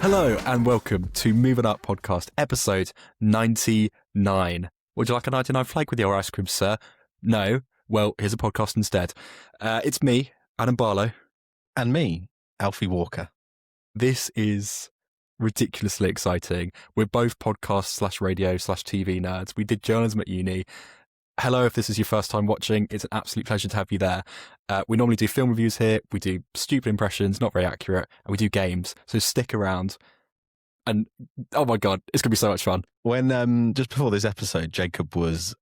Hello and welcome to Moving Up Podcast, episode 99. Would you like a 99 flag with your ice cream, sir? No? Well, here's a podcast instead. It's me, Adam Barlow. And me, Alfie Walker. This is ridiculously exciting. We're both podcast / radio / TV nerds. We did journalism at uni. Hello, if this is your first time watching, it's an absolute pleasure to have you there. We normally do film reviews here. We do stupid impressions, not very accurate, and we do games. So stick around. And oh my God, it's going to be so much fun. When just before this episode, Jacob was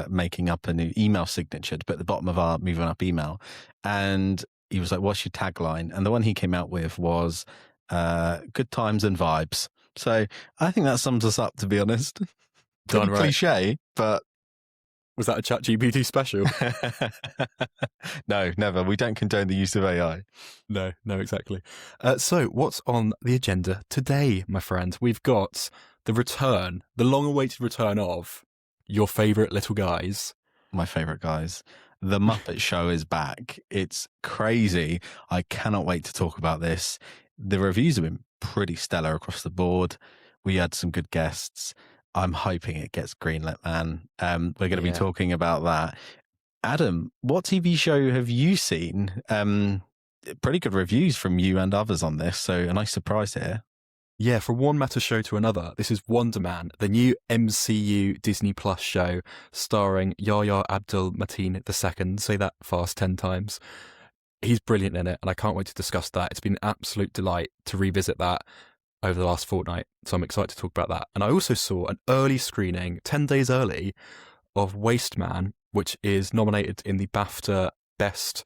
making up a new email signature to put at the bottom of our Moving Up email. And he was like, what's your tagline? And the one he came out with was good times and vibes. So I think that sums us up, to be honest. Done right. Cliche, but... Was that a ChatGPT special? No, never. We don't condone the use of AI. No, exactly. So what's on the agenda today, my friend? We've got the long-awaited return of your favourite little guys. My favourite guys. The Muppet Show is back. It's crazy. I cannot wait to talk about this. The reviews have been pretty stellar across the board. We had some good guests. I'm hoping it gets greenlit, man. We're going to be talking about that. Adam, what TV show have you seen? Pretty good reviews from you and others on this, so a nice surprise here. Yeah, from one meta show to another, this is Wonderman, the new MCU Disney Plus show starring Yahya Abdul-Mateen II. Say that fast 10 times. He's brilliant in it, and I can't wait to discuss that. It's been an absolute delight to revisit that over the last fortnight, so I'm excited to talk about that. And I also saw an early screening, 10 days early, of Wasteman, which is nominated in the BAFTA Best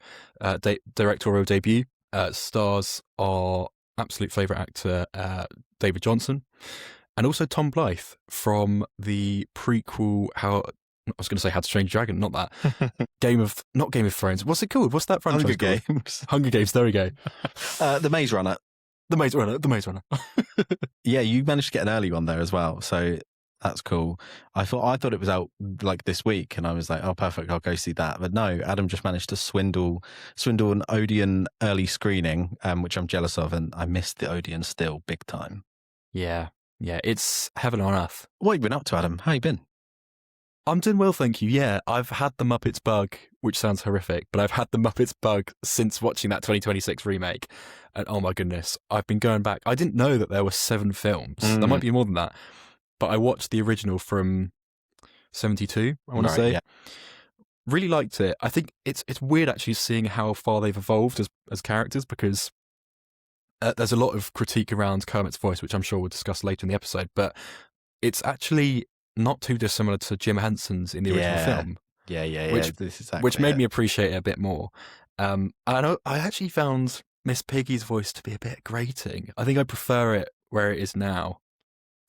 Directorial Debut. Stars our absolute favourite actor, David Jonsson, and also Tom Blyth from the prequel, How to Train Your Dragon, not that. Not Game of Thrones. What's it called? What's that franchise called? Games. Hunger Games, there we go. The Maze Runner. The Maze Runner. Yeah, you managed to get an early one there as well, so that's cool. I thought it was out like this week, and I was like, oh, perfect, I'll go see that. But no, Adam just managed to swindle an Odeon early screening, which I'm jealous of, and I missed the Odeon still big time. Yeah, it's heaven on earth. What have you been up to, Adam? How you been? I'm doing well, thank you. Yeah, I've had the Muppets bug, which sounds horrific, but I've had the Muppets bug since watching that 2026 remake. And oh my goodness, I've been going back. I didn't know that there were 7 films. There might be more than that. But I watched the original from 72, I want to say. Yeah. Really liked it. I think it's weird actually seeing how far they've evolved as characters, because there's a lot of critique around Kermit's voice, which I'm sure we'll discuss later in the episode. But it's actually not too dissimilar to Jim Henson's in the original film. Yeah. Which made me appreciate it a bit more. I actually found Miss Piggy's voice to be a bit grating. I think I prefer it where it is now.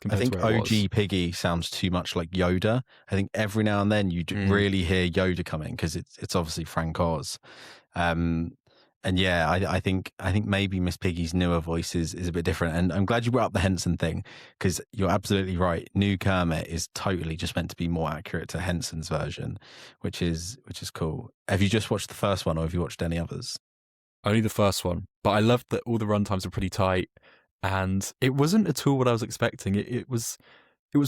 I think OG Piggy sounds too much like Yoda. I think every now and then you really hear Yoda coming, because it's obviously Frank Oz. And yeah, I think maybe Miss Piggy's newer voice is a bit different. And I'm glad you brought up the Henson thing, because you're absolutely right. New Kermit is totally just meant to be more accurate to Henson's version, which is cool. Have you just watched the first one, or have you watched any others? Only the first one, but I loved that all the runtimes were pretty tight, and it wasn't at all what I was expecting. It was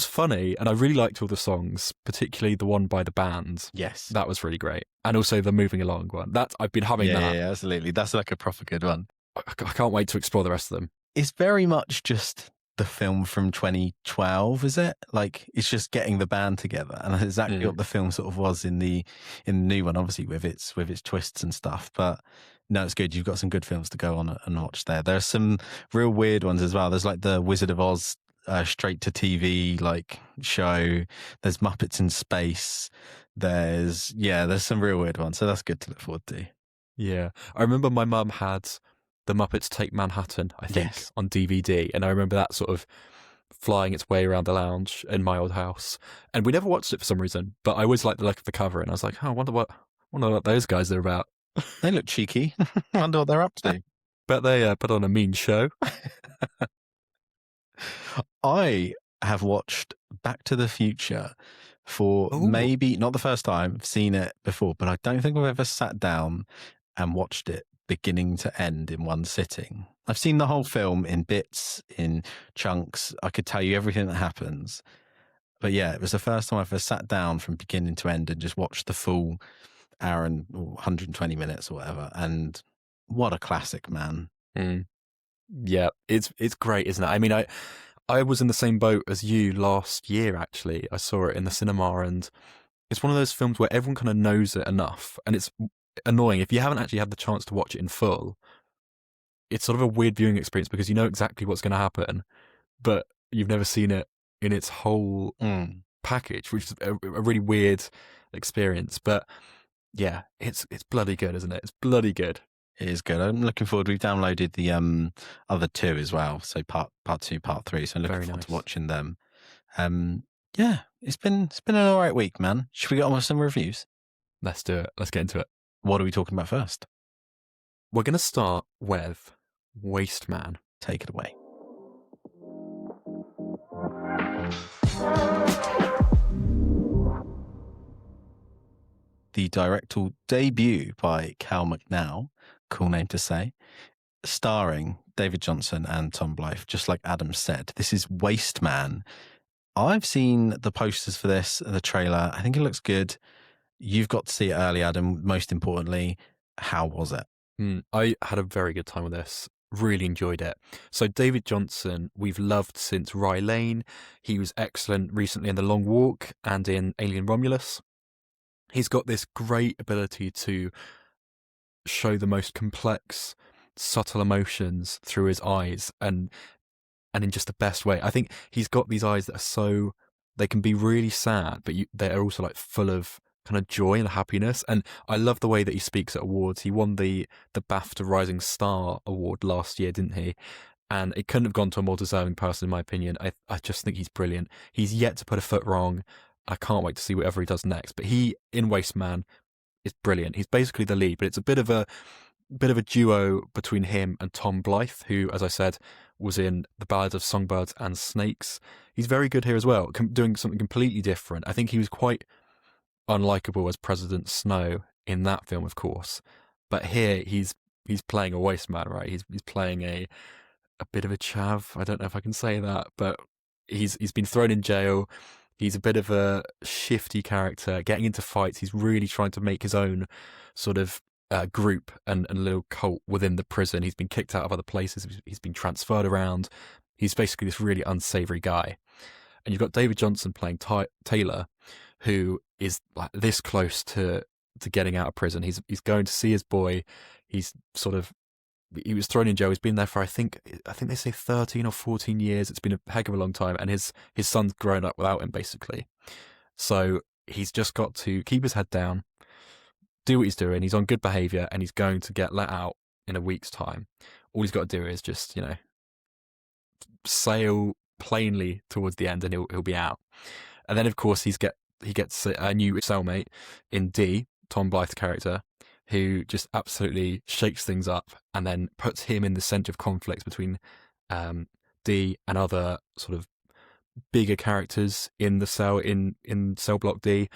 funny, and I really liked all the songs, particularly the one by the band. Yes. That was really great. And also the Moving Along one. I've been humming that. Yeah, absolutely. That's like a proper good one. I can't wait to explore the rest of them. It's very much just the film from 2012, is it? Like, it's just getting the band together, and that's exactly what the film sort of was in the new one, obviously with its twists and stuff. But no, it's good. You've got some good films to go on and watch there. There's some real weird ones as well. There's like the Wizard of Oz straight to TV like show. There's Muppets in Space. There's some real weird ones. So that's good to look forward to. Yeah, I remember my mum had the Muppets Take Manhattan, I think, on DVD, and I remember that sort of flying its way around the lounge in my old house. And we never watched it for some reason, but I always liked the look of the cover, and I was like, oh, I wonder what those guys are about. They look cheeky. I wonder what they're up to. Bet they put on a mean show. I have watched Back to the Future for maybe not the first time. I've seen it before, but I don't think I've ever sat down and watched it beginning to end in one sitting. I've seen the whole film in bits, in chunks. I could tell you everything that happens. But yeah, it was the first time I've ever sat down from beginning to end and just watched the full hour and 120 minutes or whatever. And what a classic, man. Yeah, it's great, isn't it? I mean, I was in the same boat as you last year, actually. I saw it in the cinema, and it's one of those films where everyone kind of knows it enough, and it's annoying. If you haven't actually had the chance to watch it in full, it's sort of a weird viewing experience because you know exactly what's going to happen, but you've never seen it in its whole package, which is a really weird experience. But yeah, it's bloody good, isn't it? It's bloody good. It is good. I'm looking forward. We've downloaded the other two as well, so part 2, part 3. So I'm looking forward to watching them. Yeah, it's been an all right week, man. Should we get on with some reviews? Let's do it. Let's get into it. What are we talking about first? We're going to start with Wasteman. Take it away. The directorial debut by Cal McCau, cool name to say, starring David Jonsson and Tom Blyth. Just like Adam said, this is Wasteman. I've seen the posters for this, the trailer. I think it looks good. You've got to see it early, Adam. Most importantly, how was it? I had a very good time with this. Really enjoyed it. So David Jonsson, we've loved since Rye Lane. He was excellent recently in The Long Walk and in Alien Romulus. He's got this great ability to show the most complex, subtle emotions through his eyes and in just the best way. I think he's got these eyes that are they can be really sad, but they are also like full of kind of joy and happiness. And I love the way that he speaks at awards. He won the BAFTA Rising Star Award last year, didn't he? And it couldn't have gone to a more deserving person, in my opinion. I just think he's brilliant. He's yet to put a foot wrong. I can't wait to see whatever he does next. But he, in Wasteman, is brilliant. He's basically the lead, but it's a bit of a duo between him and Tom Blyth, who, as I said, was in The Ballad of Songbirds and Snakes. He's very good here as well, doing something completely different. I think he was quite unlikable as President Snow in that film, of course. But here he's playing a Wasteman, right? He's playing a bit of a chav. I don't know if I can say that, but he's been thrown in jail. He's a bit of a shifty character, getting into fights. He's really trying to make his own sort of group and a little cult within the prison. He's been kicked out of other places. He's been transferred around. He's basically this really unsavory guy. And you've got David Jonsson playing Taylor, who is like this close to getting out of prison. He's going to see his boy. He was thrown in jail. He's been there for I think they say 13 or 14 years. It's been a heck of a long time, and his son's grown up without him basically. So he's just got to keep his head down, do what he's doing. He's on good behaviour, and he's going to get let out in a week's time. All he's got to do is just sail plainly towards the end, and he'll be out. And then of course he gets a new cellmate in D, Tom Blyth's character, who just absolutely shakes things up and then puts him in the centre of conflict between D and other sort of bigger characters in the cell in cell block D,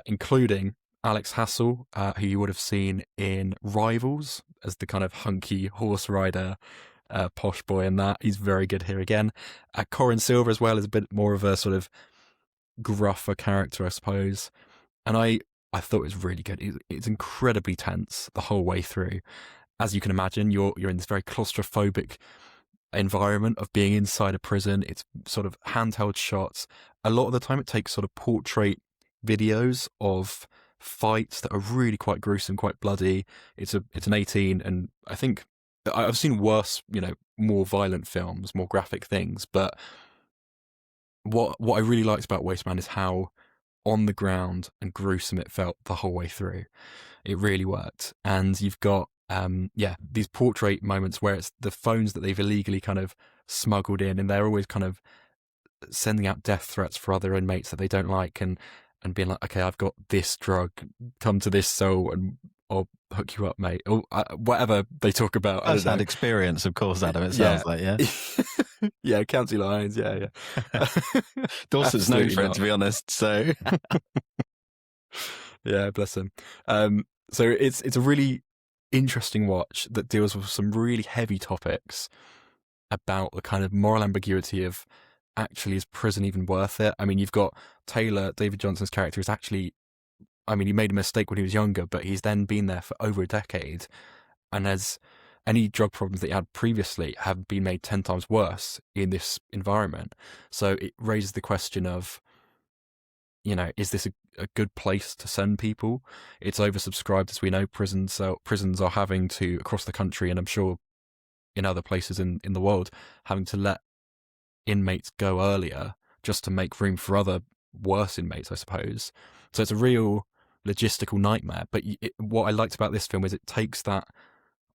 including Alex Hassel, who you would have seen in Rivals as the kind of hunky horse rider, posh boy in that. He's very good here again. Corin Silver as well is a bit more of a sort of gruffer character, I suppose. And I thought it was really good. It's incredibly tense the whole way through. As you can imagine, you're in this very claustrophobic environment of being inside a prison. It's sort of handheld shots. A lot of the time it takes sort of portrait videos of fights that are really quite gruesome, quite bloody. It's an 18, and I think I've seen worse, more violent films, more graphic things, but what I really liked about Wasteman is how on the ground and gruesome it felt the whole way through. It really worked. And you've got these portrait moments where it's the phones that they've illegally kind of smuggled in, and they're always kind of sending out death threats for other inmates that they don't like, and being like, okay, I've got this drug, come to this cell and I'll hook you up, mate, or whatever they talk about. That's that experience, of course, Adam. It sounds like, yeah. Yeah, county lines, yeah. Dawson's known for it, to be honest. So, yeah, bless him. So it's a really interesting watch that deals with some really heavy topics about the kind of moral ambiguity of, actually, is prison even worth it? I mean, you've got Taylor, David Jonsson's character, is actually, I mean, he made a mistake when he was younger, but he's then been there for over a decade. And as any drug problems that he had previously have been made 10 times worse in this environment. So it raises the question of, is this a good place to send people? It's oversubscribed, as we know. Prisons are having to, across the country, and I'm sure in other places in the world, having to let inmates go earlier just to make room for other worse inmates, I suppose. So it's a real logistical nightmare. But what I liked about this film is it takes that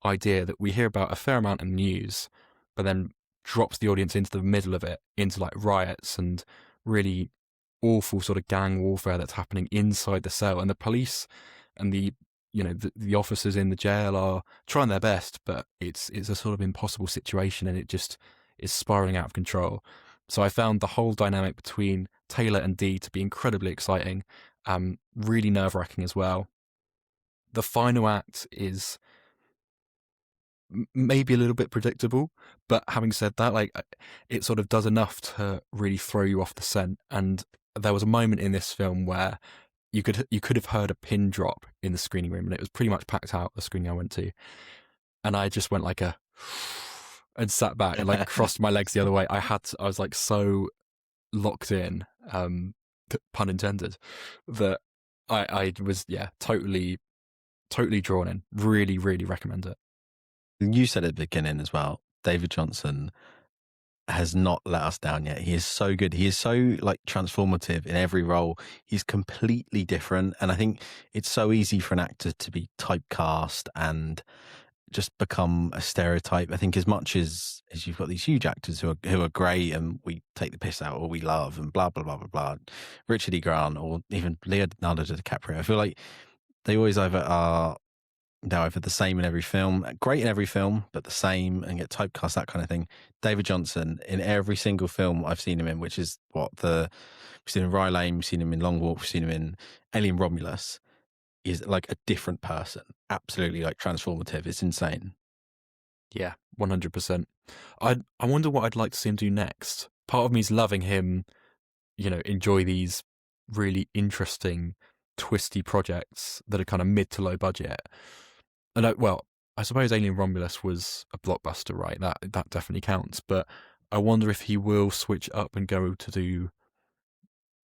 idea that we hear about a fair amount in the news, but then drops the audience into the middle of it, into like riots and really awful sort of gang warfare that's happening inside the cell, and the police and the officers in the jail are trying their best, but it's a sort of impossible situation, and it just is spiraling out of control. So I found the whole dynamic between Taylor and Dee to be incredibly exciting, really nerve-wracking as well. The final act is maybe a little bit predictable, but having said that, like, it sort of does enough to really throw you off the scent. And there was a moment in this film where you could have heard a pin drop in the screening room, and it was pretty much packed out, the screening I went to, and I just went like and sat back and like crossed my legs the other way. I was like so locked in, pun intended, that I was totally drawn in. Really, really recommend it. You said at the beginning as well, David Jonsson has not let us down yet. He is so good. He is so like transformative in every role. He's completely different. And I think it's so easy for an actor to be typecast and just become a stereotype. I think as much as you've got these huge actors who are great and we take the piss out or we love and blah, blah, blah, blah, blah, Richard E. Grant or even Leonardo DiCaprio, I feel like they always they're either the same in every film, great in every film, but the same, and get typecast, that kind of thing. David Jonsson, in every single film I've seen him in, which is we've seen him in Rye Lane, we've seen him in Long Walk, we've seen him in Alien Romulus, is like a different person. Absolutely like transformative. It's insane. Yeah, 100%. I wonder what I'd like to see him do next. Part of me is loving him, enjoy these really interesting, twisty projects that are kind of mid to low budget. And I suppose Alien Romulus was a blockbuster, right? That definitely counts. But I wonder if he will switch up and go to do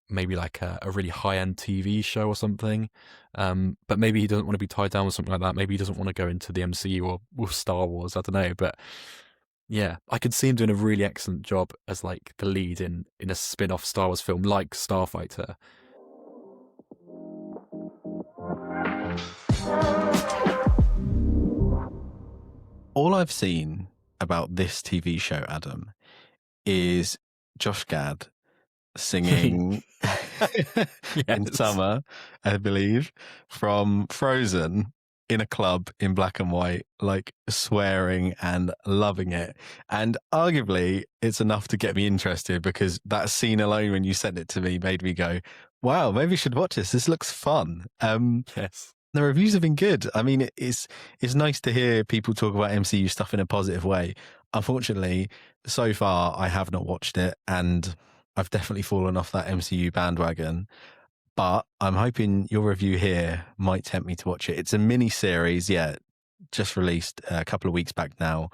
maybe like a really high-end TV show or something. But maybe he doesn't want to be tied down with something like that. Maybe he doesn't want to go into the MCU or with Star Wars. I don't know. But yeah, I could see him doing a really excellent job as like the lead in a spin-off Star Wars film like Starfighter. All I've seen about this TV show, Adam, is Josh Gad singing in summer, I believe, from Frozen in a club in black and white, like swearing and loving it. And arguably, it's enough to get me interested, because that scene alone, when you sent it to me, made me go, wow, maybe I should watch this. This looks fun. Yes. The reviews have been good. I mean, it's nice to hear people talk about MCU stuff in a positive way. Unfortunately, so far, I have not watched it, and I've definitely fallen off that MCU bandwagon. But I'm hoping your review here might tempt me to watch it. It's a mini series, just released a couple of weeks back now.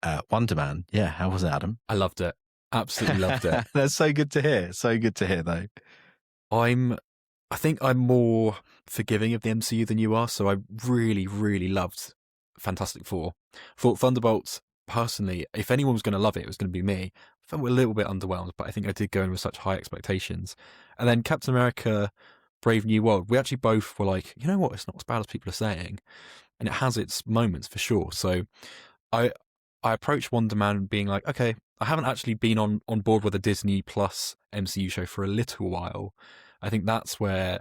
Wonderman. Yeah, how was it, Adam? I loved it. Absolutely loved it. That's so good to hear. So good to hear, though. I think I'm more forgiving of the MCU than you are, so I really, really loved Fantastic Four. Thought Thunderbolts, personally, if anyone was going to love it, it was going to be me. I felt a little bit underwhelmed, but I think I did go in with such high expectations. And then Captain America, Brave New World, we actually both were like, you know what, it's not as bad as people are saying. And it has its moments for sure. So I approached Wonderman being like, okay, I haven't actually been on board with a Disney Plus MCU show for a little while. I think that's where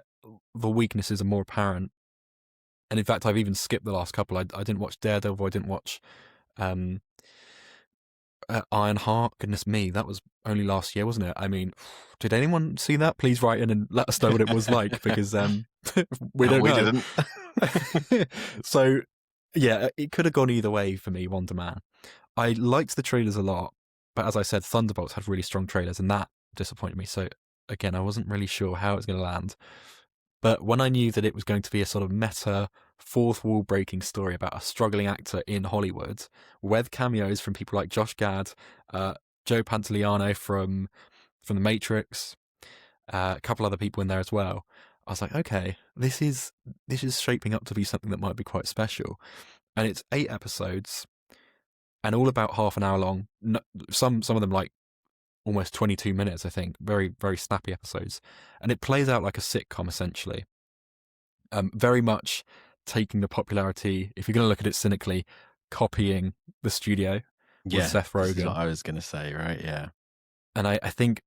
the weaknesses are more apparent. And in fact, I've even skipped the last couple. I didn't watch Daredevil. I didn't watch Ironheart. Goodness me, that was only last year, wasn't it? I mean, did anyone see that? Please write in and let us know what it was like, because we don't know. We didn't. So Yeah, it could have gone either way for me, Wonderman. I liked the trailers a lot, but as I said, Thunderbolts had really strong trailers, and that disappointed me. So again, I wasn't really sure how it was going to land. But when I knew that it was going to be a sort of meta, fourth wall breaking story about a struggling actor in Hollywood, with cameos from people like Josh Gad, Joe Pantoliano from The Matrix, a couple other people in there as well, I was like, okay, this is shaping up to be something that might be quite special. And it's 8 episodes, and all about half an hour long. Some of them like almost 22 minutes, I think. Very, very snappy episodes. And it plays out like a sitcom, essentially. Very much taking the popularity, if you're going to look at it cynically, copying The Studio with Seth Rogen. This is what I was going to say, right? Yeah. And I think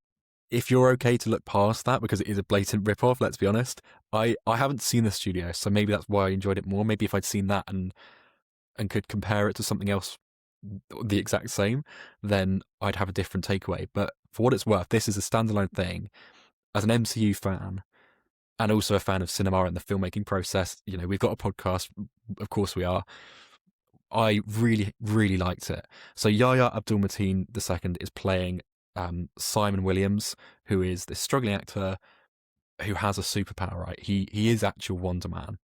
if you're okay to look past that, because it is a blatant rip-off, let's be honest, I haven't seen The Studio, so maybe that's why I enjoyed it more. Maybe if I'd seen that and could compare it to something else the exact same, then I'd have a different takeaway. But for what it's worth, this is a standalone thing. As an MCU fan, and also a fan of cinema and the filmmaking process, you know, we've got a podcast, of course we are. I really, really liked it. So Yahya Abdul-Mateen II is playing Simon Williams, who is this struggling actor who has a superpower, right? He is actual Wonderman,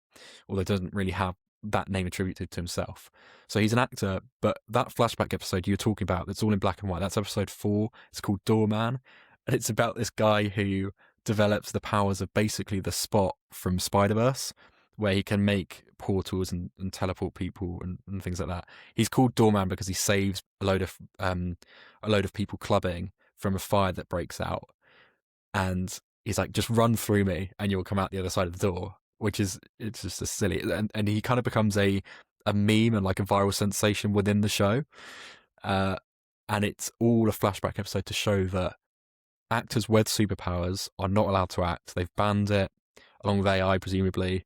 although doesn't really have that name attributed to himself. So he's an actor, but that flashback episode you're talking about, that's all in black and white, that's episode 4. It's called Doorman, and it's about this guy who develops the powers of basically the Spot from Spider-Verse, where he can make portals and teleport people and things like that. He's called Doorman because he saves a load of people clubbing from a fire that breaks out, and he's like, just run through me and you'll come out the other side of the door, which is, it's just a silly, and he kind of becomes a meme and like a viral sensation within the show. And it's all a flashback episode to show that actors with superpowers are not allowed to act. They've banned it, along with AI, presumably,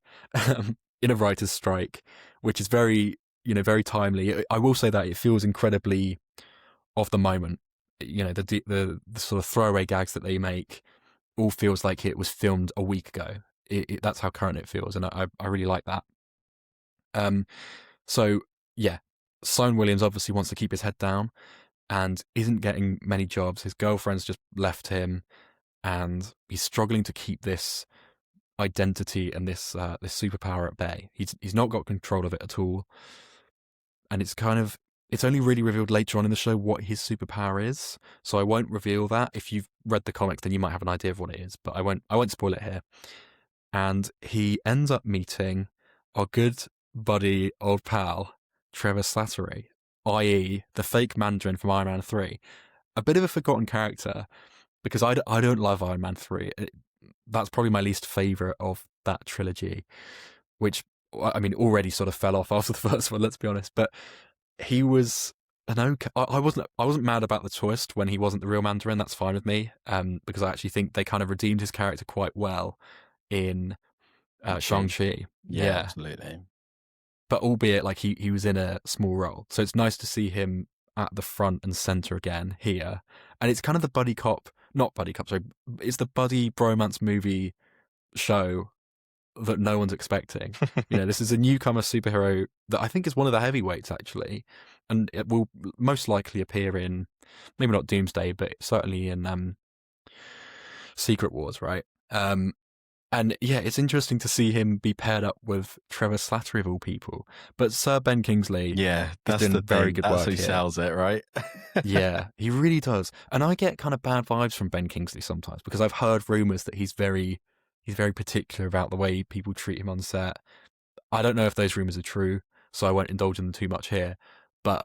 in a writer's strike, which is very, very timely. I will say that it feels incredibly of the moment. You know, the sort of throwaway gags that they make all feels like it was filmed a week ago. That's how current it feels, and I really like that. So yeah, Simon Williams obviously wants to keep his head down and isn't getting many jobs. His girlfriend's just left him, and he's struggling to keep this identity and this superpower at bay. He's not got control of it at all, and it's only really revealed later on in the show what his superpower is. So I won't reveal that. If you've read the comics, then you might have an idea of what it is, but I won't spoil it here. And he ends up meeting our good buddy, old pal, Trevor Slattery, i.e. the fake Mandarin from Iron Man 3. A bit of a forgotten character, because I don't love Iron Man 3. That's probably my least favourite of that trilogy, which, I mean, already sort of fell off after the first one, let's be honest. But he was an okay. I wasn't mad about the twist when he wasn't the real Mandarin. That's fine with me, because I actually think they kind of redeemed his character quite well in Shang-Chi. Yeah, absolutely. But albeit like he was in a small role. So it's nice to see him at the front and center again here. And it's kind of the it's the buddy bromance movie show that no one's expecting. This is a newcomer superhero that I think is one of the heavyweights, actually. And it will most likely appear in, maybe not Doomsday, but certainly in Secret Wars, right? And yeah, it's interesting to see him be paired up with Trevor Slattery of all people. But Sir Ben Kingsley, that's doing very good work. That's who sells it, right? Yeah, he really does. And I get kind of bad vibes from Ben Kingsley sometimes, because I've heard rumours that he's very particular about the way people treat him on set. I don't know if those rumours are true, so I won't indulge in them too much here. But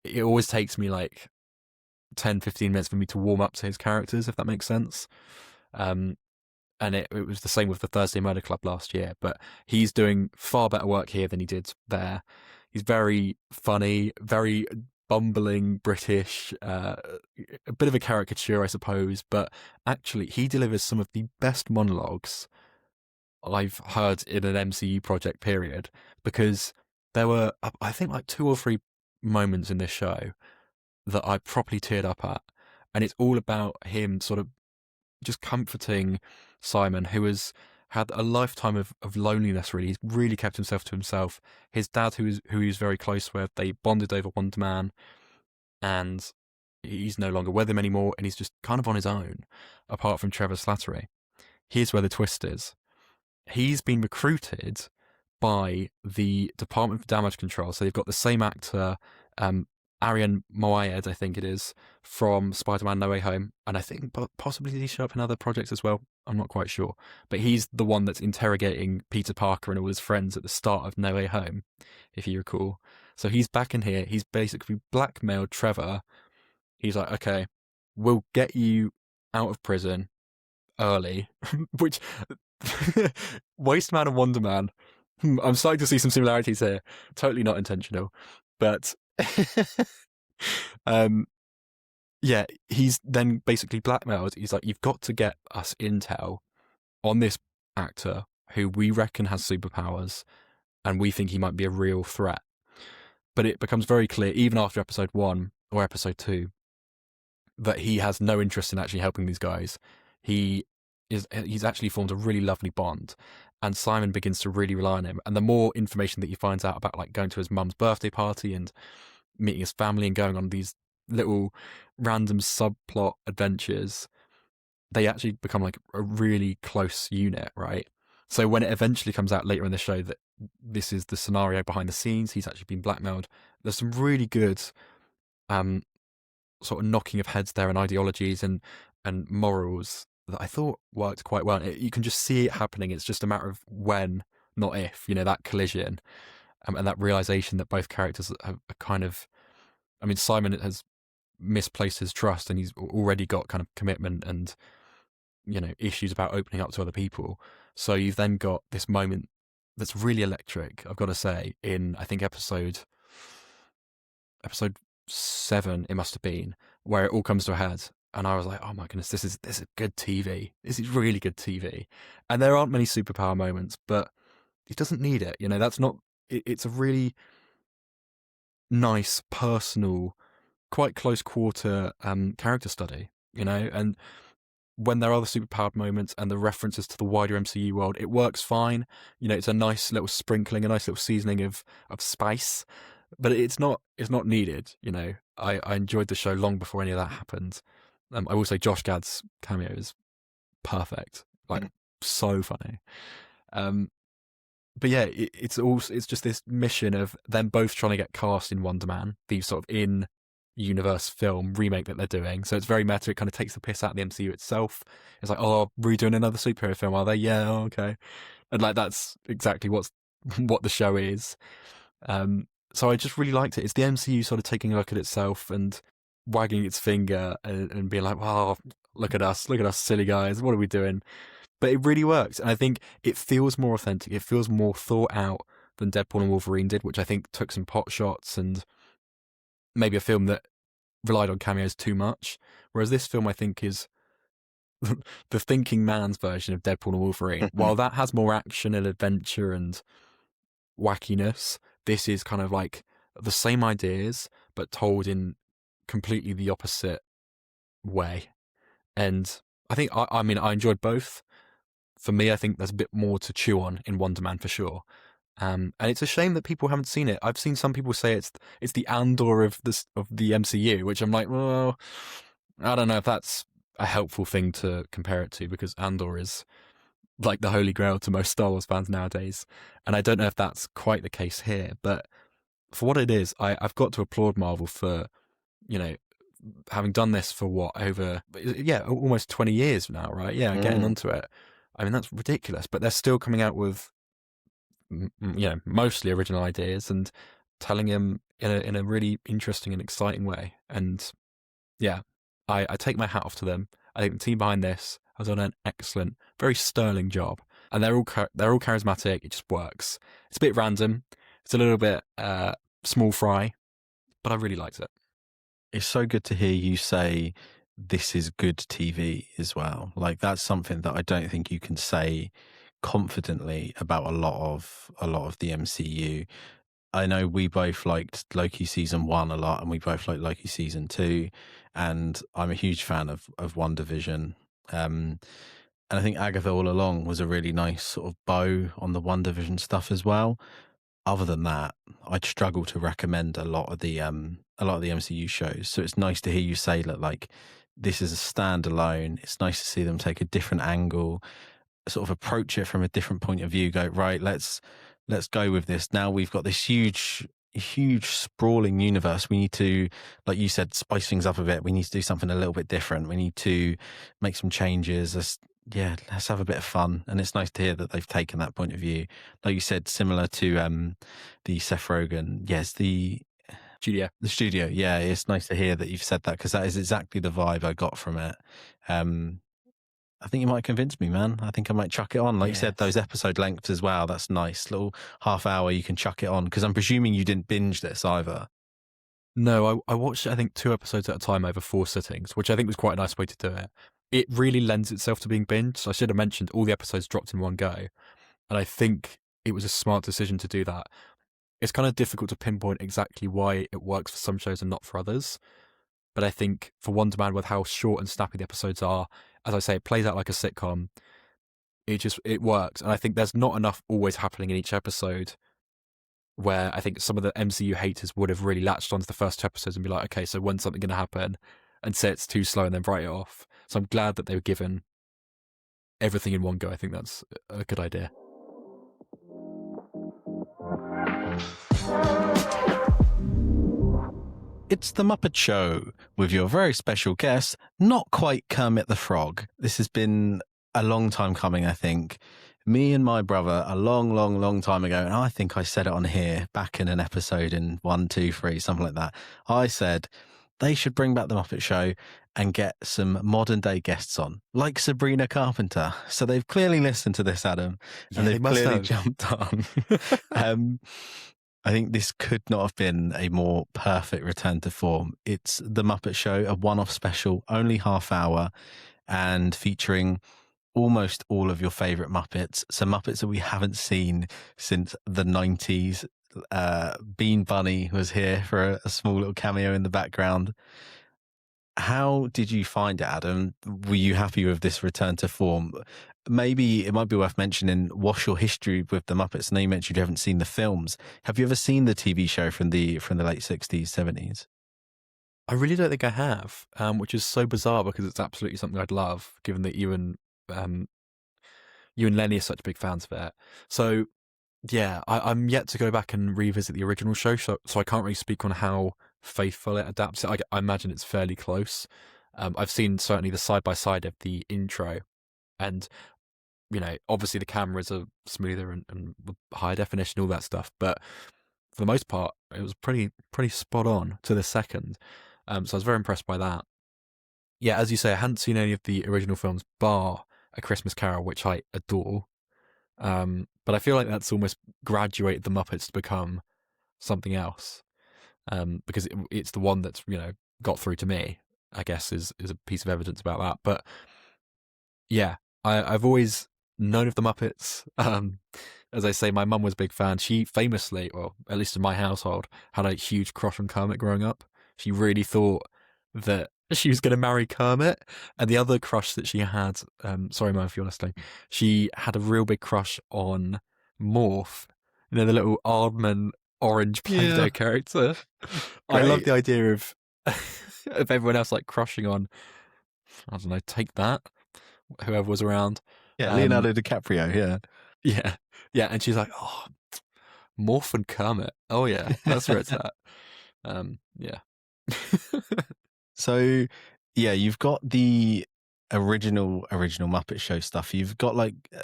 it always takes me like 10, 15 minutes for me to warm up to his characters, if that makes sense. And it was the same with the Thursday Murder Club last year, but he's doing far better work here than he did there. He's very funny, very bumbling British, a bit of a caricature, I suppose, but actually he delivers some of the best monologues I've heard in an MCU project, period, because there were, I think, like 2 or 3 moments in this show that I properly teared up at, and it's all about him sort of just comforting Simon, who has had a lifetime of loneliness, really. He's really kept himself to himself. His dad, who he was very close with, they bonded over Wonderman, and he's no longer with him anymore, and he's just kind of on his own, apart from Trevor Slattery. Here's where the twist is. He's been recruited by the Department of Damage Control. So they've got the same actor, Arian Moayed, I think it is, from Spider-Man No Way Home. And I think possibly did he show up in other projects as well? I'm not quite sure. But he's the one that's interrogating Peter Parker and all his friends at the start of No Way Home, if you recall. So he's back in here. He's basically blackmailed Trevor. He's like, okay, we'll get you out of prison early, which Wasteman and Wonderman, I'm starting to see some similarities here. Totally not intentional, but yeah, he's then basically blackmailed. He's like, you've got to get us intel on this actor who we reckon has superpowers, and we think he might be a real threat. But it becomes very clear, even after episode 1 or episode 2, that he has no interest in actually helping these guys. He's actually formed a really lovely bond, and Simon begins to really rely on him. And the more information that he finds out about, like, going to his mum's birthday party and meeting his family and going on these little random subplot adventures, they actually become like a really close unit, right? So when it eventually comes out later in the show that this is the scenario behind the scenes, he's actually been blackmailed, there's some really good sort of knocking of heads there, and ideologies and morals that I thought worked quite well. You can just see it happening. It's just a matter of when, not if, that collision, and that realization that both characters have a kind of, I mean, Simon has misplaced his trust, and he's already got kind of commitment and, issues about opening up to other people. So you've then got this moment that's really electric, I've got to say, in, I think, episode 7, it must have been, where it all comes to a head. And I was like, oh my goodness, this is good TV. This is really good TV. And there aren't many superpower moments, but it doesn't need it. That's not, it's a really nice, personal, quite close quarter character study, and when there are the superpowered moments and the references to the wider MCU world, it works fine. It's a nice little sprinkling, a nice little seasoning of spice, but it's not needed. I enjoyed the show long before any of that happened. I will say Josh Gad's cameo is perfect, like so funny. But yeah, it's just this mission of them both trying to get cast in Wonderman, the sort of in-universe film remake that they're doing. So it's very meta. It kind of takes the piss out of the MCU itself. It's like, oh, redoing another superhero film, are they? Yeah, okay. And like that's exactly what the show is. So I just really liked it. It's the MCU sort of taking a look at itself and wagging its finger and being like, wow, look at us silly guys, what are we doing? But it really works, and I think it feels more authentic, it feels more thought out than Deadpool and Wolverine did, which I think took some pot shots and maybe a film that relied on cameos too much, whereas this film I think is the thinking man's version of Deadpool and Wolverine. While that has more action and adventure and wackiness, this is kind of like the same ideas but told in completely the opposite way. And I think I enjoyed both. For me, I think there's a bit more to chew on in Wonderman for sure. And it's a shame that people haven't seen it. I've seen some people say it's the Andor of the MCU, which I'm like, well, I don't know if that's a helpful thing to compare it to, because Andor is like the holy grail to most Star Wars fans nowadays. And I don't know if that's quite the case here, but for what it is, I've got to applaud Marvel for, having done this for almost 20 years now, right? Yeah, getting onto it. I mean, that's ridiculous, but they're still coming out with, mostly original ideas and telling them in a really interesting and exciting way. And yeah, I take my hat off to them. I think the team behind this has done an excellent, very sterling job, and they're all charismatic. It just works. It's a bit random. It's a little bit small fry, but I really liked it. It's so good to hear you say this is good TV as well. Like, that's something that I don't think you can say confidently about a lot of the MCU. I know we both liked Loki season 1 a lot, and we both liked Loki season 2, and I'm a huge fan of WandaVision. And I think Agatha All Along was a really nice sort of bow on the WandaVision stuff as well. Other than that, I'd struggle to recommend a lot of the MCU shows. So it's nice to hear you say that, like, this is a standalone. It's nice to see them take a different angle, sort of approach it from a different point of view. Go, right, let's go with this. Now we've got this huge sprawling universe. We need to, like you said, spice things up a bit. We need to do something a little bit different. We need to make some changes. Let's have a bit of fun. And it's nice to hear that they've taken that point of view. Like you said, similar to the Seth Rogan. Yes, the studio. Yeah, it's nice to hear that you've said that, because that is exactly the vibe I got from it. I think you might convince me, man. I think I might chuck it on. Like you said, those episode lengths as well. That's nice. Little half hour you can chuck it on, because I'm presuming you didn't binge this either. No, I watched, I think, 2 episodes at a time over 4 sittings, which I think was quite a nice way to do it. It really lends itself to being binged. I should have mentioned all the episodes dropped in one go. And I think it was a smart decision to do that. It's kind of difficult to pinpoint exactly why it works for some shows and not for others. But I think for Wonderman, with how short and snappy the episodes are, as I say, it plays out like a sitcom. It works. And I think there's not enough always happening in each episode, where I think some of the MCU haters would have really latched onto the first 2 episodes and be like, okay, so when's something going to happen? And say it's too slow and then write it off. So I'm glad that they were given everything in one go. I think that's a good idea. It's the Muppet Show with your very special guest, not quite Kermit the Frog. This has been a long time coming, I think. Me and my brother, a long time ago, and I think I said it on here back in an episode in 1, 2, 3, something like that. I said they should bring back the Muppet Show and get some modern day guests on, like Sabrina Carpenter. So they've clearly listened to this, Adam, and they've clearly jumped on. I think this could not have been a more perfect return to form. It's the Muppet Show, a one-off special, only half hour, and featuring almost all of your favourite Muppets. Some Muppets that we haven't seen since the 90s. Bean Bunny was here for a small little cameo in the background. How did you find it, Adam? Were you happy with this return to form? Maybe it might be worth mentioning, what's your history with the Muppets? I know you mentioned you haven't seen the films. Have you ever seen the TV show from the late 60s, 70s? I really don't think I have, which is so bizarre, because it's absolutely something I'd love, given that you and Lenny are such big fans of it. So yeah, I'm yet to go back and revisit the original show, so I can't really speak on how faithful it adapts it. I imagine it's fairly close. I've seen certainly the side-by-side of the intro, and obviously the cameras are smoother and higher definition, all that stuff, but for the most part it was pretty spot on to the second. So I was very impressed by that. Yeah, as you say, I hadn't seen any of the original films bar A Christmas Carol, which I adore. But I feel like that's almost graduated the Muppets to become something else, because it's the one that's got through to me, I guess, is a piece of evidence about that. But yeah, I've always known of the Muppets. As I say, my mum was a big fan. She famously, well, at least in my household, had a huge crush on Kermit growing up. She really thought that she was going to marry Kermit. And the other crush that she had, sorry, Mum, if you're listening, she had a real big crush on Morph, the little Aardman orange Play-Doh character. Great. I love the idea of everyone else like crushing on, I don't know, Take That, whoever was around. Yeah, Leonardo DiCaprio, yeah. And she's like, oh, Morph and Kermit. Oh yeah, that's where it's at. Yeah. So, yeah, you've got the original Muppet Show stuff. You've got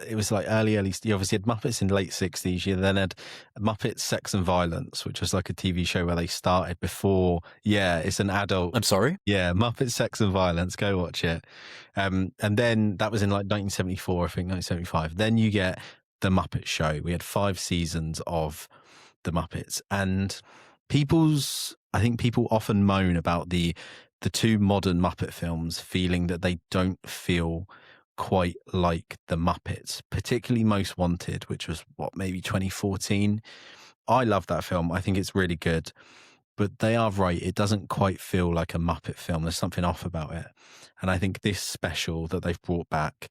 it was early. You obviously had Muppets in the late 60s. You then had Muppets Sex and Violence, which was like a TV show where they started before. Yeah, it's an adult. I'm sorry? Yeah, Muppets Sex and Violence. Go watch it. And then that was in 1974, I think, 1975. Then you get the Muppet Show. We had 5 seasons of the Muppets, and I think people often moan about the 2 modern Muppet films, feeling that they don't feel quite like the Muppets, particularly Most Wanted, which was maybe 2014. I love that film. I think it's really good, but they are right. It doesn't quite feel like a Muppet film. There's something off about it. And I think this special that they've brought back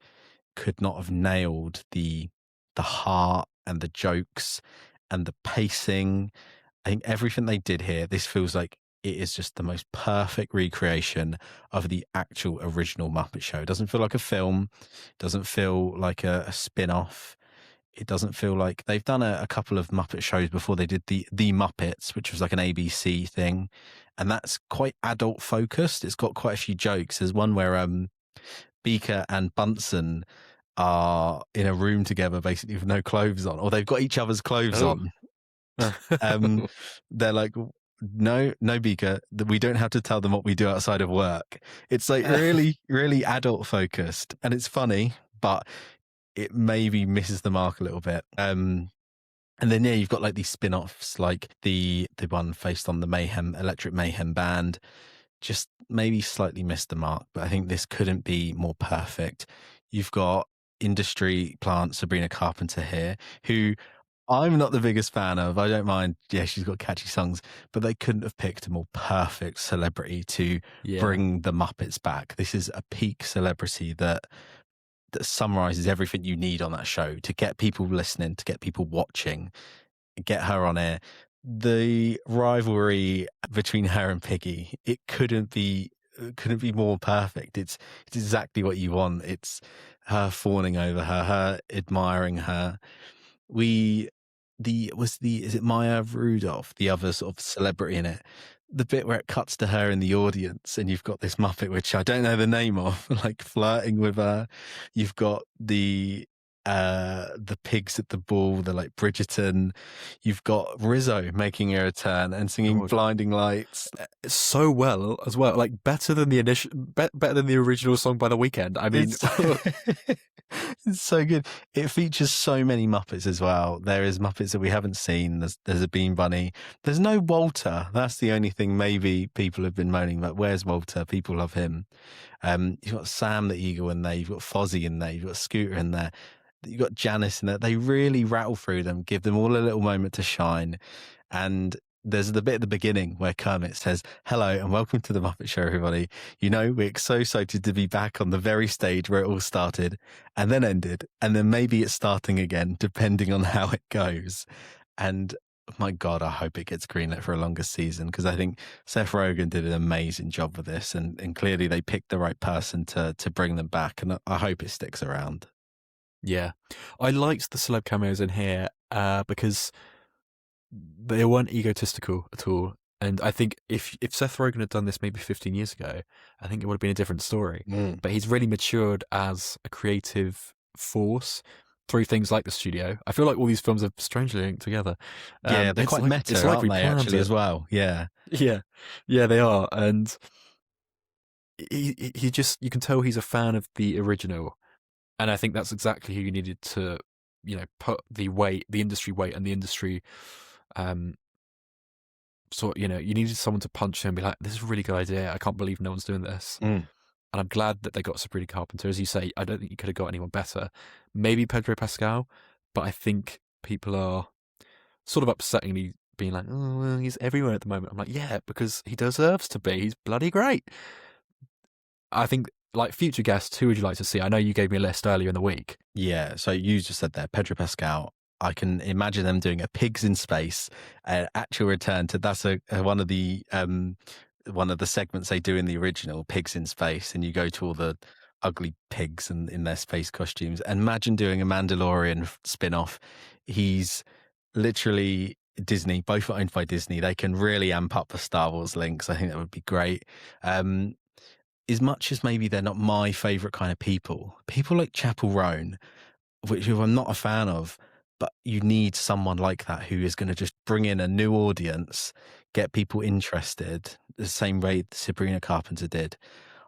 could not have nailed the heart and the jokes and the pacing. I think everything they did here, this feels like it is just the most perfect recreation of the actual original Muppet Show. It doesn't feel like a film. It doesn't feel like a spin-off. It doesn't feel like they've done a couple of Muppet shows before. They did the Muppets, which was like an ABC thing, and that's quite adult focused. It's got quite a few jokes. There's one where Beaker and Bunsen are in a room together, basically with no clothes on, or they've got each other's clothes on. They're like, no, Beaker, we don't have to tell them what we do outside of work. It's like really, really adult focused, and it's funny, but it maybe misses the mark a little bit. And then you've got like these spin-offs, like the one based on the Electric Mayhem Band, just maybe slightly missed the mark. But I think this couldn't be more perfect. You've got industry plant Sabrina Carpenter here, who I'm not the biggest fan of. I don't mind. Yeah, she's got catchy songs, but they couldn't have picked a more perfect celebrity to bring the Muppets back. This is a peak celebrity that summarizes everything you need on that show to get people listening, to get people watching, get her on air. The rivalry between her and Piggy, it couldn't be more perfect. It's exactly what you want. It's her fawning over her admiring her. Is it Maya Rudolph, the other sort of celebrity in it? The bit where it cuts to her in the audience and you've got this Muppet, which I don't know the name of, like flirting with her. You've got the pigs at the ball, the like Bridgerton. You've got Rizzo making a return and singing Blinding Lights. So well as well, like better than the original song by The Weeknd. I mean, it's so good. It features so many Muppets as well. There is Muppets that we haven't seen. There's a Bean Bunny. There's no Walter. That's the only thing maybe people have been moaning about. Where's Walter? People love him. You've got Sam the Eagle in there. You've got Fozzie in there. You've got Scooter in there. You've got Janice in there. They really rattle through them, give them all a little moment to shine. And there's the bit at the beginning where Kermit says, "Hello and welcome to the Muppet Show, everybody. You know, we're so excited to be back on the very stage where it all started and then ended. And then maybe it's starting again, depending on how it goes." And my God, I hope it gets greenlit for a longer season, because I think Seth Rogan did an amazing job with this. And clearly they picked the right person to bring them back. And I hope it sticks around. Yeah. I liked the celeb cameos in here because they weren't egotistical at all. And I think if Seth Rogen had done this maybe 15 years ago, I think it would have been a different story. But he's really matured as a creative force through things like the studio. I feel like all these films are strangely linked together. Yeah, they're quite meta, aren't they, actually, as well? Yeah. Yeah, they are. And he just, you can tell he's a fan of the original. And I think that's exactly who you needed to, put the industry weight and the industry, you needed someone to punch him and be like, "This is a really good idea. I can't believe no one's doing this." And I'm glad that they got Sabrina Carpenter. As you say, I don't think you could have got anyone better. Maybe Pedro Pascal, but I think people are sort of upsettingly being like, "Oh, well, he's everywhere at the moment." I'm like, yeah, because he deserves to be. He's bloody great. I think, like, future guests, who would you like to see? I know you gave me a list earlier in the week. Yeah, so you just said there, Pedro Pascal. I can imagine them doing a Pigs in Space, actual return to that's one of the segments they do in the original, Pigs in Space, and you go to all the ugly pigs in their space costumes. And imagine doing a Mandalorian spin-off. He's literally Disney, both are owned by Disney. They can really amp up the Star Wars links. I think that would be great. As much as maybe they're not my favourite kind of people like Chapel Roan, who I'm not a fan of, but you need someone like that who is going to just bring in a new audience, get people interested, the same way Sabrina Carpenter did.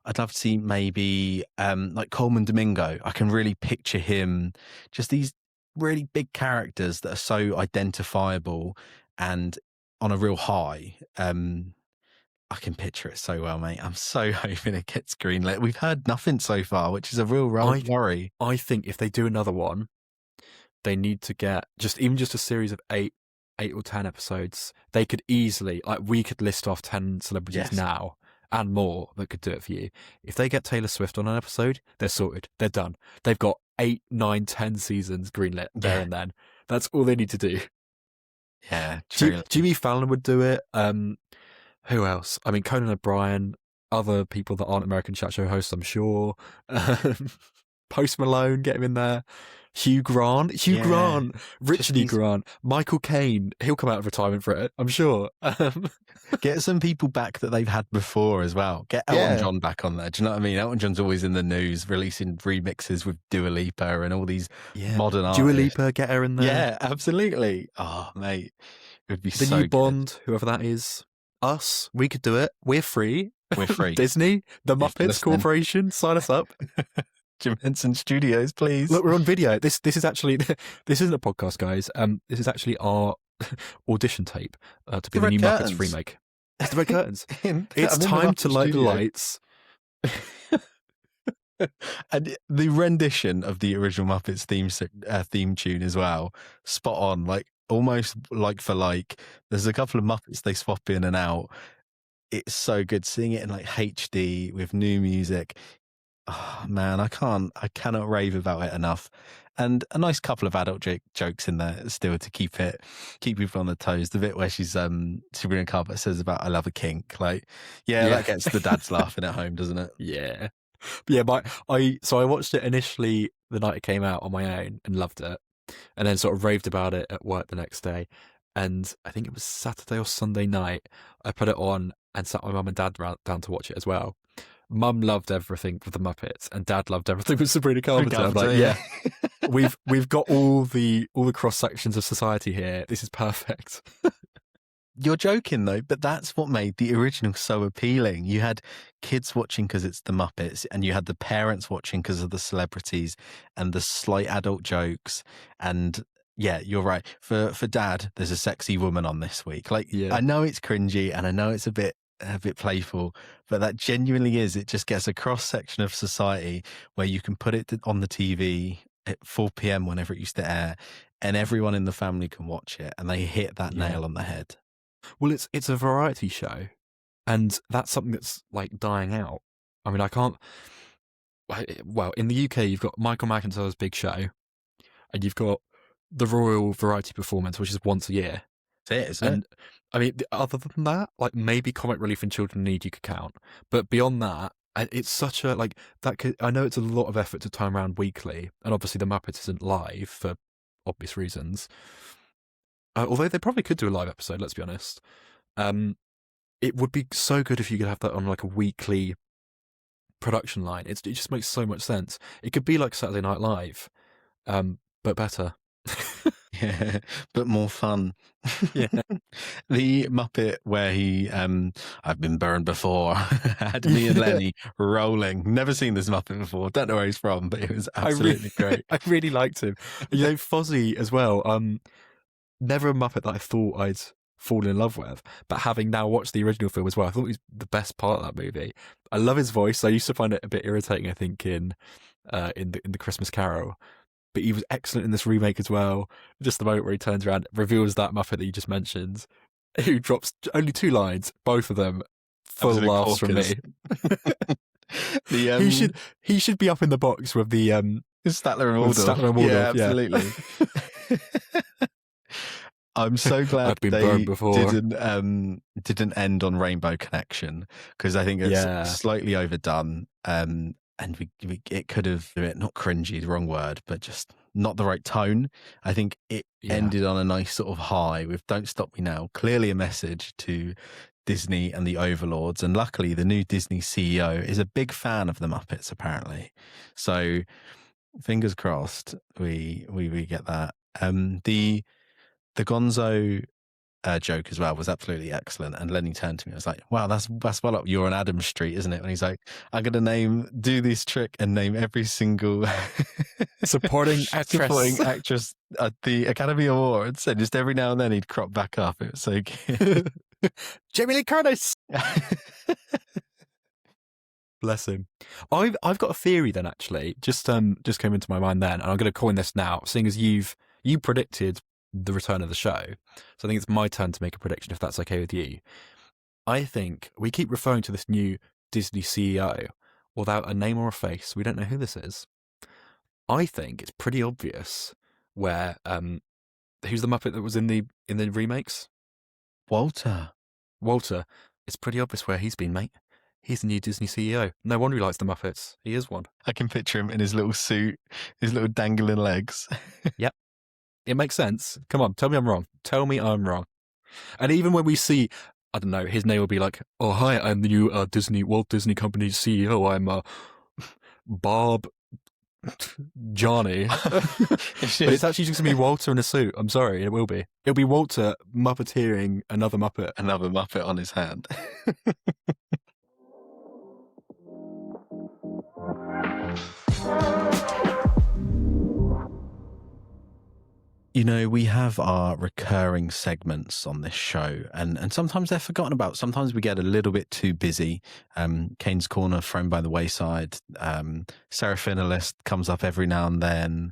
I'd love to see maybe like Coleman Domingo. I can really picture him, just these really big characters that are so identifiable and on a real high. I can picture it so well, mate. I'm so hoping it gets greenlit. We've heard nothing so far, which is a real worry. I think if they do another one, they need to get just a series of 8 or 10 episodes. They could easily, like, we could list off 10 celebrities now and more that could do it for you. If they get Taylor Swift on an episode, they're sorted. They're done. They've got 8, 9, 10 seasons greenlit there and then. That's all they need to do. Yeah, true. Jimmy Fallon would do it. Who else? I mean, Conan O'Brien, other people that aren't American chat show hosts, I'm sure. Post Malone, get him in there. Hugh Grant, Richard E. Grant, Michael Caine. He'll come out of retirement for it, I'm sure. Get some people back that they've had before as well. Get Elton John back on there. Do you know what I mean? Elton John's always in the news, releasing remixes with Dua Lipa and all these modern artists. Dua Lipa, get her in there. Yeah, absolutely. Oh, mate, it would be the so new good. Bond, whoever that is. Us, we could do it. We're free. We're free. Disney, the Muppets Corporation, sign us up. Jim Henson Studios, please. Look, we're on video. This is actually, this isn't a podcast, guys. This is actually our audition tape to be the new Muppets remake. It's the red curtains. It's time to light the lights. And the rendition of the original Muppets theme tune as well, spot on, like almost like for like. There's a couple of Muppets they swap in and out. It's so good seeing it in like HD with new music. Oh, man, I cannot rave about it enough. And a nice couple of adult jokes in there still to keep people on their toes. The bit where she's Sabrina Carpenter says about "I love a kink," like, that gets the dads laughing at home, doesn't it? Yeah, I watched it initially the night it came out on my own and loved it, and then sort of raved about it at work the next day. And I think it was Saturday or Sunday night, I put it on and sat my mum and dad down to watch it as well. Mum loved everything with the Muppets, and Dad loved everything with Sabrina Carpenter. I'm like, we've got all the cross sections of society here. This is perfect. You're joking though, but that's what made the original so appealing. You had kids watching because it's the Muppets, and you had the parents watching because of the celebrities and the slight adult jokes. And yeah, you're right. For Dad, there's a sexy woman on this week. Like, I know it's cringy and I know it's a bit playful, but that genuinely is. It just gets a cross section of society where you can put it on the TV at 4 p.m. whenever it used to air, and everyone in the family can watch it, and they hit that nail on the head. Well, it's a variety show, and that's something that's like dying out. I mean, I can't. Well, in the UK, you've got Michael McIntyre's Big Show, and you've got the Royal Variety Performance, which is once a year. That's it, isn't it? I mean, other than that, like maybe Comic Relief and Children in Need you could count, but beyond that, it's such a like that. I know it's a lot of effort to time around weekly, and obviously the Muppets isn't live for obvious reasons. Although they probably could do a live episode. Let's be honest. It would be so good if you could have that on like a weekly production line. It just makes so much sense. It could be like Saturday Night Live, but better. Yeah, but more fun. Yeah. The Muppet where he, I've been burned before, had me and Lenny rolling. Never seen this Muppet before. Don't know where he's from, but it was absolutely great. I really liked him. You know, Fozzie as well. Never a Muppet that I thought I'd fallen in love with, but having now watched the original film as well, I thought he was the best part of that movie. I love his voice. I used to find it a bit irritating, I think, in the Christmas Carol. But he was excellent in this remake as well. Just the moment where he turns around, reveals that Muppet that you just mentioned, who drops only 2 lines, both of them full laughs from me. He should be up in the box with the Statler and Waldorf. Yeah, absolutely. I'm so glad they didn't end on Rainbow Connection, because I think it's slightly overdone. And it could have, not cringy, the wrong word, but just not the right tone. I think it ended on a nice sort of high with Don't Stop Me Now. Clearly a message to Disney and the overlords. And luckily, the new Disney CEO is a big fan of the Muppets, apparently. So fingers crossed we get that. The Gonzo joke as well was absolutely excellent, and Lenny turned to me, I was like, wow, that's well up your and Adam Street, isn't it? And he's like, I'm gonna do this trick and name every single supporting actress at the Academy Awards, and just every now and then he'd crop back up. It was so good. Jamie Lee Curtis. Bless him. I've got a theory then, actually, just came into my mind then, and I'm going to coin this now, seeing as you predicted the return of the show. So I think it's my turn to make a prediction, if that's okay with you. I think we keep referring to this new Disney CEO without a name or a face. We don't know who this is. I think it's pretty obvious where who's the Muppet that was in the remakes? Walter. It's pretty obvious where he's been, mate. He's the new Disney CEO. No wonder he likes the Muppets. He is one. I can picture him in his little suit, his little dangling legs. Yep. It makes sense. Come on, tell me I'm wrong. Tell me I'm wrong. And even when we see, I don't know, his name will be like, oh, hi, I'm the new Walt Disney Company's CEO. I'm Bob Johnny. But it's actually just going to be Walter in a suit. I'm sorry, it will be. It'll be Walter Muppeteering another Muppet. Another Muppet on his hand. You know, we have our recurring segments on this show, and sometimes they're forgotten about. Sometimes we get a little bit too busy. Kane's Corner, thrown by the wayside. Seraphina comes up every now and then.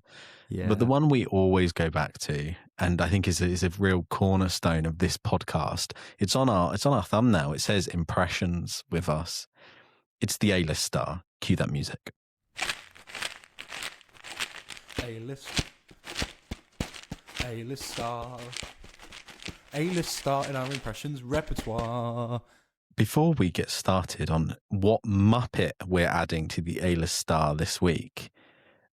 Yeah. But the one we always go back to, and I think is a real cornerstone of this podcast, it's on our thumbnail. It says Impressions with us. It's the A-list star. Cue that music. A-list star in our impressions repertoire. Before we get started on what Muppet we're adding to the A-list star this week,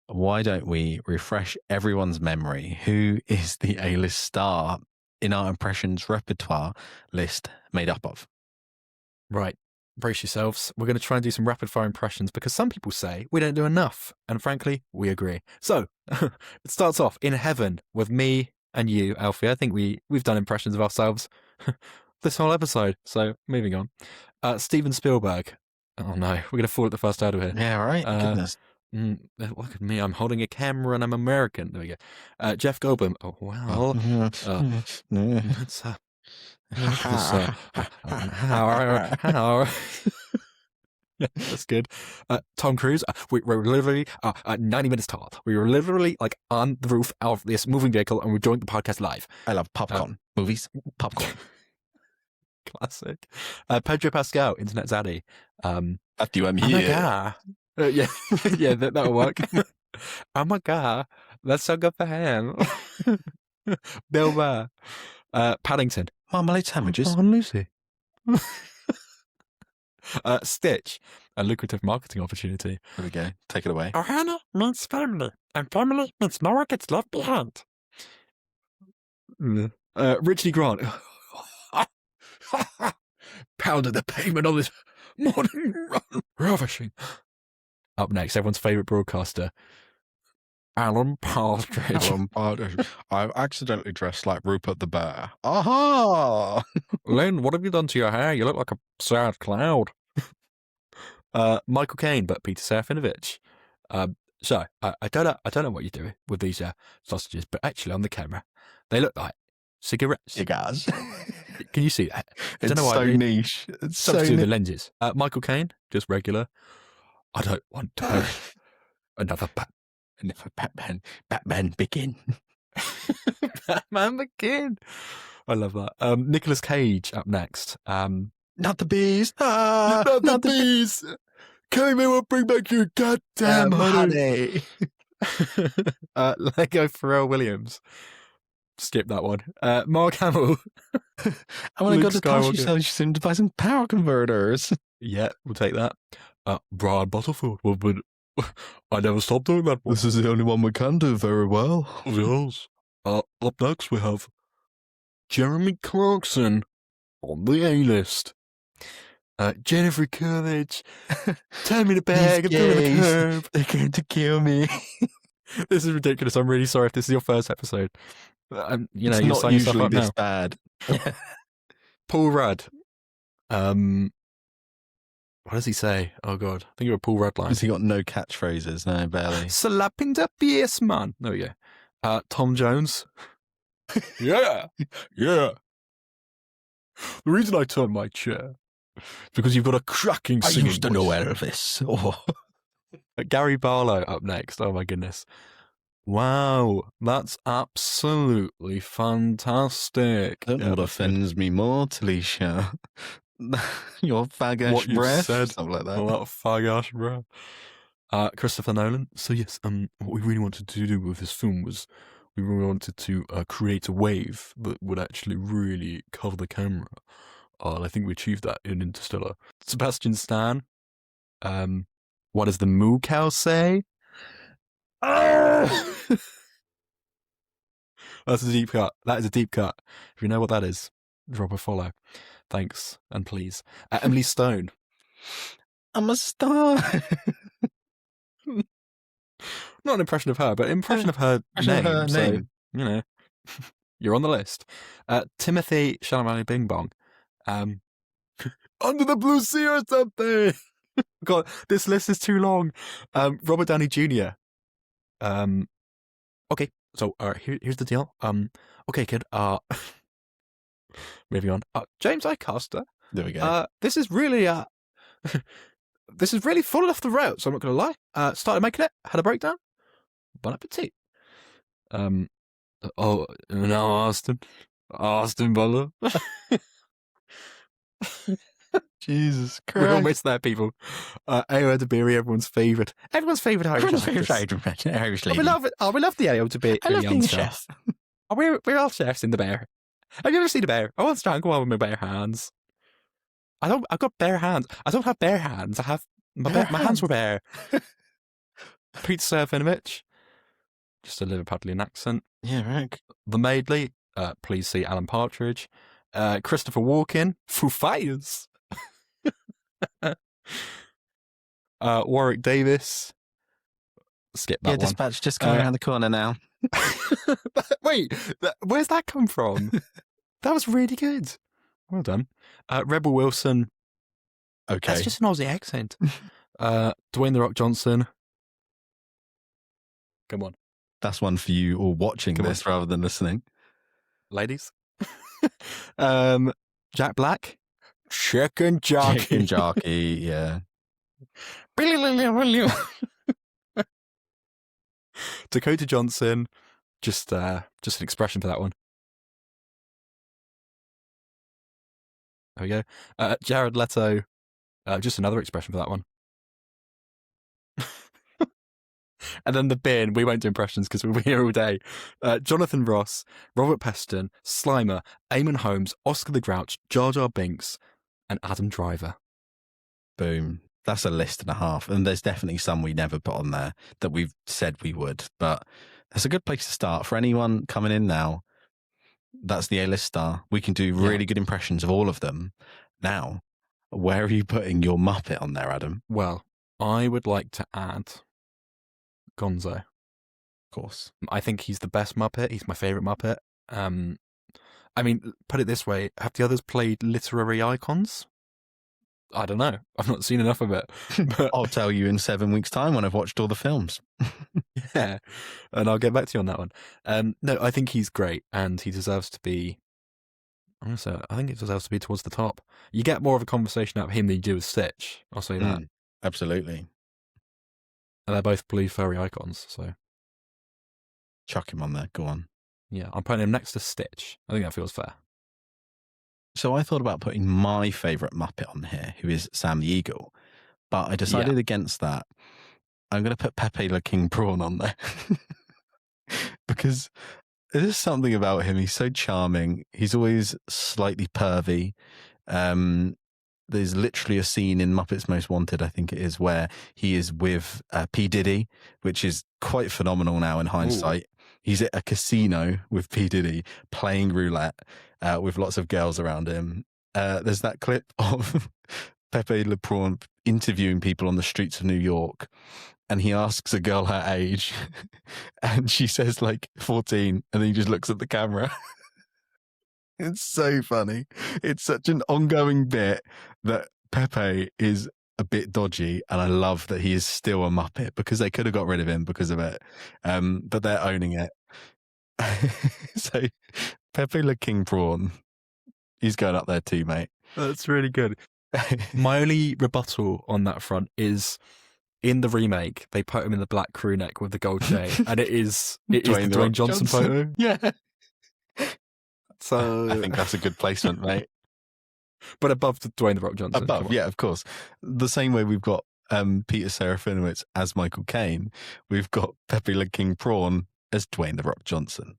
why don't we refresh everyone's memory? Who is the A-list star in our impressions repertoire list made up of? Right. Brace yourselves. We're going to try and do some rapid fire impressions because some people say we don't do enough. And frankly, we agree. So it starts off in heaven with me and you, Alfie. I think we've done impressions of ourselves this whole episode. So moving on. Steven Spielberg. Oh no, we're going to fall at the first hurdle here. Yeah, right. Goodness. Look at me. I'm holding a camera and I'm American. There we go. Jeff Goldblum. Oh, well. How? Yeah, that's good. Tom Cruise. We were literally 90 minutes tall. We were literally like on the roof of this moving vehicle, and we're doing the podcast live. I love popcorn. Movies, popcorn. Classic. Pedro Pascal, Internet Zaddy. After I'm here. Yeah, yeah, that'll work. Oh my god, that's so good for him. Bill Burr. Paddington. Marmalade sandwiches. Oh, Lucy. Stitch, a lucrative marketing opportunity. There we go. Take it away. Ohana means family, and family means no one gets left behind. Richie Grant. Pounded the pavement on this morning run. Ravishing. Up next, everyone's favourite broadcaster, Alan Partridge. I've accidentally dressed like Rupert the Bear. Aha! Lynn, what have you done to your hair? You look like a sad cloud. Michael Caine, but Peter Serafinovich. So I don't know what you're doing with these sausages, but actually on the camera, they look like cigarettes. Cigars. Can you see that? I don't know It's why so niche. It's so Something to do with the lenses. Michael Caine, just regular. I don't want to. Another Batman begin. Batman begin. I love that. Nicolas Cage up next. Not the bees. Not the bees. Come here, we'll bring back your goddamn honey. Lego Pharrell Williams. Skip that one. Mark Hamill. I want to go to Toshi so soon to buy some power converters. Yeah, we'll take that. Brian Butterfield. Well, but I never stopped doing that one. This is the only one we can do very well. Yes. Up next we have Jeremy Clarkson on the A-list. Jennifer Coolidge. Turn me the bag and throw me the curb. They're going to kill me. This is ridiculous. I'm really sorry if this is your first epised. It's you're not usually up this now. bad. Paul Rudd. What does he say? Oh God, I think you're a Paul Rudd line. Has he got no catchphrases? No, barely. Slapping the PS man. There we go. Tom Jones. Yeah. The reason I turned my chair is because you've got a cracking singing voice. Elvis. Oh. Gary Barlow up next. Oh my goodness. Wow, that's absolutely fantastic. I don't know what offends me more, Talisha. Your fag-ash What you breath? said. Something like that. Oh, that fag-ash breath. Christopher Nolan. So yes, what we really wanted to do with this film was we really wanted to create a wave that would actually really cover the camera. And I think we achieved that in Interstellar. Sebastian Stan. What does the moo cow say? Oh! That's a deep cut. That is a deep cut. If you know what that is, drop a follow. Thanks and please. Emily Stone. I'm a star. Not an impression of her, but impression of her name. So, you know, you're on the list. Timothy Chalamet Bing Bong. Under the Blue Sea or something. God, this list is too long. Robert Downey Jr. Okay, so here's the deal. Okay, kid. Moving on. James Icaster. There we go. This is really this is really falling off the rails. I'm not going to lie. Started making it. Had a breakdown. Bon appetit. Oh no, Austin Butler. Jesus Christ. We're almost there, people. Ayo Edebiri, everyone's favourite. Irish actress. Irish We lady. love it. Oh, we love the Ayo Edebiri. I love being a chef. Oh, we're all chefs in the bear. Have you ever seen a bear? I want to try and go on with my bare hands. I've got bare hands. I don't have bare hands. I have my hands were bare. Pete Serafinovich. Just a Liverpudlian accent. Yeah, right. The Maidley. Please see Alan Partridge. Christopher Walken. Foo Fighters. Warwick Davis. Skip that one. Dispatch just coming around the corner now. Wait, where's that come from? That was really good. Well done. Rebel Wilson. Okay. That's just an Aussie accent. Dwayne "The Rock" Johnson. Come on. That's one for you all watching this rather than listening. Ladies. Jack Black. Chicken Jockey. Chicken Jockey, yeah. Dakota Johnson. Just an expression for that one. There we go. Jared Leto. Just another expression for that one. And then the bin. We won't do impressions because we'll be here all day. Jonathan Ross, Robert Peston, Slimer, Eamon Holmes, Oscar the Grouch, Jar Jar Binks, and Adam Driver. Boom. That's a list and a half. And there's definitely some we never put on there that we've said we would. But that's a good place to start. For anyone coming in now, that's the A-list star. We can do really good impressions of all of them. Now, where are you putting your Muppet on there, Adam? Well, I would like to add Gonzo. Of course. I think he's the best Muppet. He's my favourite Muppet. I mean, put it this way. Have the others played literary icons? I don't know. I've not seen enough of it. But I'll tell you in 7 weeks' time when I've watched all the films. yeah, and I'll get back to you on that one. No, I think he's great, and he deserves to be. I think he deserves to be towards the top. You get more of a conversation out of him than you do with Stitch. I'll say that. Absolutely. And they're both blue furry icons, so Chuck him on there. Go on. yeah, I'm putting him next to Stitch. I think that feels fair. So I thought about putting my favourite Muppet on here, who is Sam the Eagle, but I decided against that. I'm going to put Pepe Le King Prawn on there because there's something about him. He's so charming. He's always slightly pervy. There's literally a scene in Muppets Most Wanted, I think it is, where he is with P. Diddy, which is quite phenomenal now in hindsight. Ooh. He's at a casino with P. Diddy playing roulette with lots of girls around him. There's that clip of Pepe Le Prawn interviewing people on the streets of New York, and he asks a girl her age, and she says like 14, and then he just looks at the camera. It's so funny. It's such an ongoing bit that Pepe is a bit dodgy, and I love that he is still a Muppet because they could have got rid of him because of it. But they're owning it. So Pepe Le King Prawn, he's going up there too, mate. That's really good. My only rebuttal on that front is in the remake, they put him in the black crew neck with the gold chain, and it is the Dwayne Johnson photo. Yeah. So I think that's a good placement, mate. But above the Dwayne "The Rock" Johnson. Above, yeah, of course. The same way we've got Peter Serafinowicz as Michael Caine, we've got Pepe Le King Prawn as Dwayne The Rock Johnson.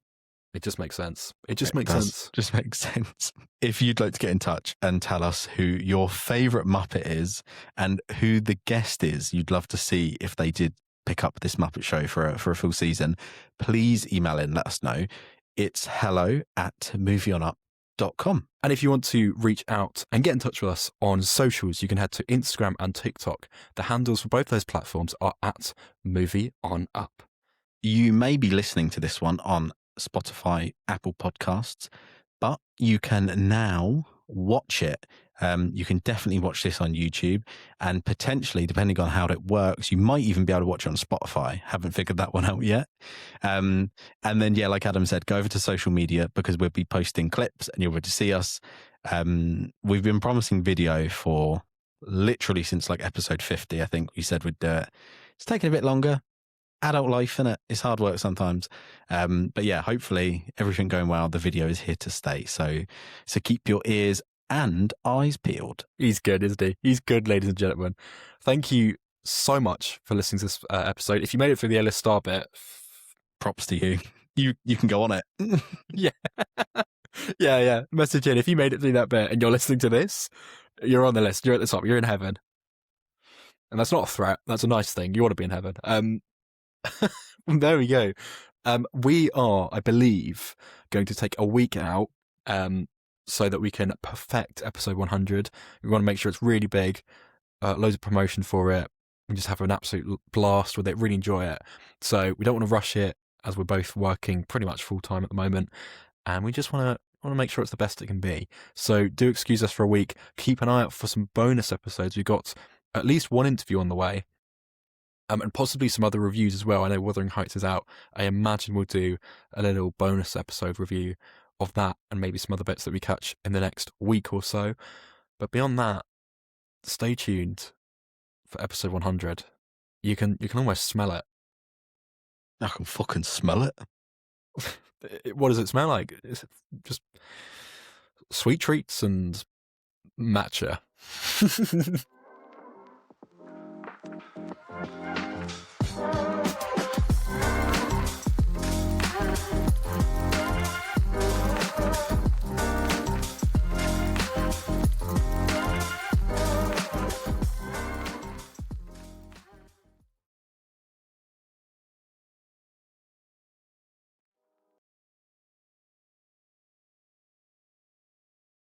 It just makes sense. It just makes sense. Just makes sense. If you'd like to get in touch and tell us who your favourite Muppet is and who the guest is you'd love to see if they did pick up this Muppet Show for a full season, please email in, let us know. It's hello@movieonup.com. And if you want to reach out and get in touch with us on socials, you can head to Instagram and TikTok. The handles for both those platforms are @movieonup. You may be listening to this one on Spotify, Apple Podcasts, but you can now watch it. You can definitely watch this on YouTube, and potentially, depending on how it works, you might even be able to watch it on Spotify. Haven't figured that one out yet. And then, yeah, like Adam said, go over to social media because we'll be posting clips and you'll be able to see us. We've been promising video for literally since like episode 50. I think we said we'd do it. It's taken a bit longer. Adult life, innit? It's hard work sometimes. But yeah, hopefully everything going well. The video is here to stay. So keep your ears and eyes peeled. He's good, isn't he? He's good, ladies and gentlemen. Thank you so much for listening to this episode. If you made it through the A-list star bit, props to you. You can go on it. Yeah. Yeah. Message in. If you made it through that bit and you're listening to this, you're on the list. You're at the top. You're in heaven. And that's not a threat. That's a nice thing. You want to be in heaven. There we go. We are, I believe, going to take a week out so that we can perfect episode 100. We want to make sure it's really big, loads of promotion for it. We just have an absolute blast with it, really enjoy it. So we don't want to rush it as we're both working pretty much full time at the moment. And we just want to make sure it's the best it can be. So do excuse us for a week. Keep an eye out for some bonus episodes. We've got at least one interview on the way. And possibly some other reviews as well. I know Wuthering Heights is out. I imagine we'll do a little bonus episode review of that and maybe some other bits that we catch in the next week or so. But beyond that, stay tuned for episode 100. You can almost smell it. I can fucking smell it. What does it smell like? It's just sweet treats and matcha.